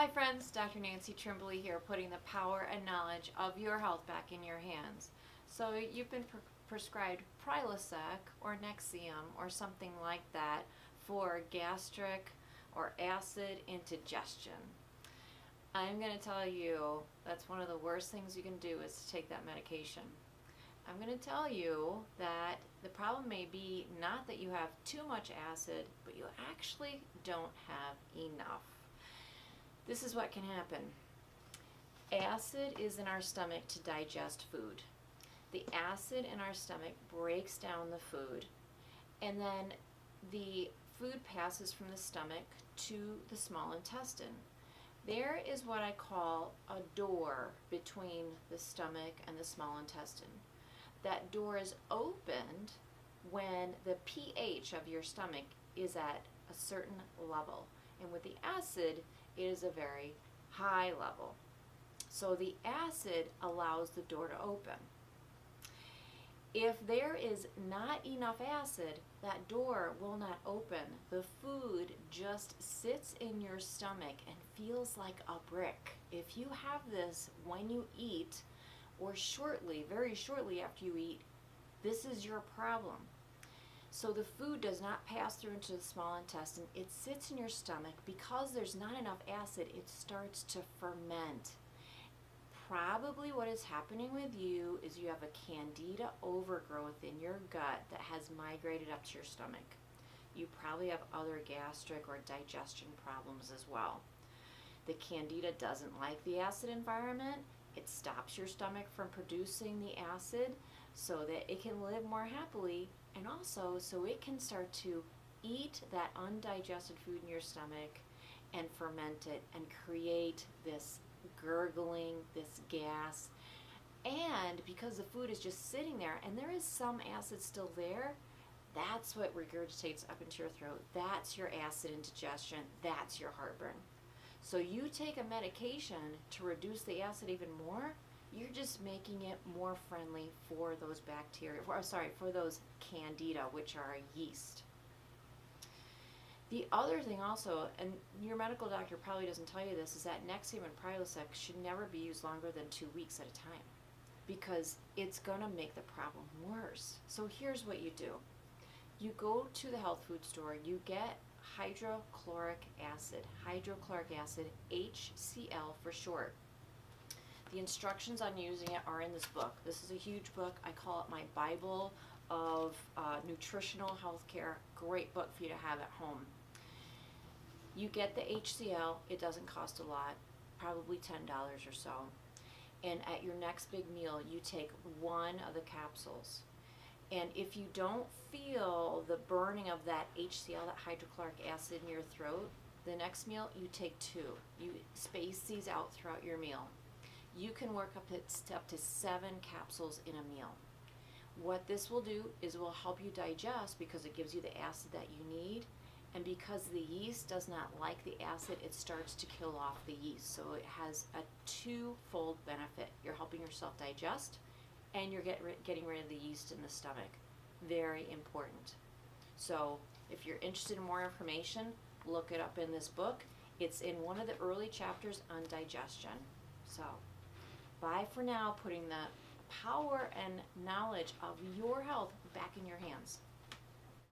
Hi friends, Dr. Nancy Trimboli here, putting the power and knowledge of your health back in your hands. So you've been prescribed Prilosec or Nexium or something like that for gastric or acid indigestion. I'm going to tell you that's one of the worst things you can do is to take that medication. I'm going to tell you that the problem may be not that you have too much acid, but you actually don't have enough. This is what can happen. Acid is in our stomach to digest food. The acid in our stomach breaks down the food, and then the food passes from the stomach to the small intestine. There is what I call a door between the stomach and the small intestine. That door is opened when the pH of your stomach is at a certain level. And with the acid, it is a very high level. So the acid allows the door to open. If there is not enough acid, that door will not open. The food just sits in your stomach and feels like a brick. If you have this when you eat, or shortly, very shortly after you eat, this is your problem. So the food does not pass through into the small intestine. It sits in your stomach. Because there's not enough acid, it starts to ferment. Probably what is happening with you is you have a Candida overgrowth in your gut that has migrated up to your stomach. You probably have other gastric or digestion problems as well. The Candida doesn't like the acid environment. It stops your stomach from producing the acid so that it can live more happily, and also so it can start to eat that undigested food in your stomach and ferment it and create this gurgling, this gas. And because the food is just sitting there and there is some acid still there, that's what regurgitates up into your throat. That's your acid indigestion. That's your heartburn. So you take a medication to reduce the acid even more, you're just making it more friendly for those bacteria, for those Candida, which are a yeast. The other thing also, and your medical doctor probably doesn't tell you this, is that Nexium and Prilosec should never be used longer than 2 weeks at a time because it's going to make the problem worse. So here's what you do. You go to the health food store, you get hydrochloric acid, HCl for short. The instructions on using it are in this book. This is a huge book. I call it my Bible of nutritional healthcare. Great book for you to have at home. You get the HCl. It doesn't cost a lot, probably $10 or so. And at your next big meal, you take one of the capsules. And if you don't feel the burning of that HCl, that hydrochloric acid in your throat, the next meal you take 2. You space these out throughout your meal. You can work up to 7 capsules in a meal. What this will do is it will help you digest because it gives you the acid that you need. And because the yeast does not like the acid, it starts to kill off the yeast. So it has a twofold benefit. You're helping yourself digest, and you're getting rid of the yeast in the stomach. Very important. So if you're interested in more information, look it up in this book. It's in one of the early chapters on digestion. So bye for now, putting the power and knowledge of your health back in your hands.